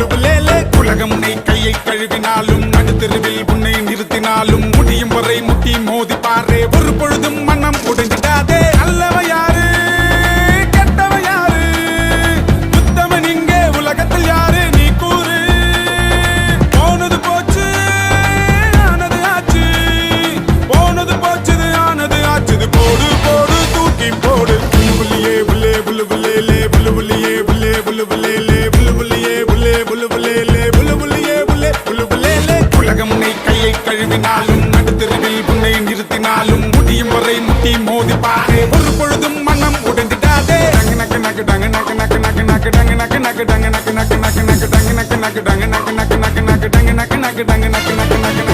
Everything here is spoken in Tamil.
புலுபுலேலே உலகம் உன்னை கையை கழுவினாலும் நடுத்தெருவில் உன்னை நிறுத்தினாலும் முடியும் வரை முட்டி மோதி பாரு ஒரு பொழுதும் மனம் உடைஞ்சிடாதே அல்லவ யாரு கெட்டவ யாரு உத்தமன் இங்கே உலகத்தில் யாரு நீ கூறு போனது போச்சு ஆனது ஆச்சு போனது போச்சுது ஆனது ஆச்சுது போடு போடு தூக்கி போடு புலுபுலியே புல்லே புலுபுலேலே புலுபுலியே புல்லே புலுபுலேலே புலுபுலியே புல்லே புலுபுலேலே புலுபுலியே புல்லே புலுபுலேலே உலகம் உன்னை கையை கழுவினாலும் நடுத்தெருவில் உன்னை நிறுத்தினாலும் முடியும் வரை முட்டி மோதி பாரு ஒரு பொழுதும் மனம் உடைந்திடாதே நக்கு நக்கு டங்கு நக்கு நக்கு நக்கு நக்கு டங்கு நக்கு நக்கு டங்கு நக்கு நக்கு நக்கு நக்கு டங்கு நக்கு நக்கு டங்கு நக்கு நக்கு நக்கு நக்கு டங்கு நக்கு நக்கு டங்கு நக்கு நக்கு நக்கு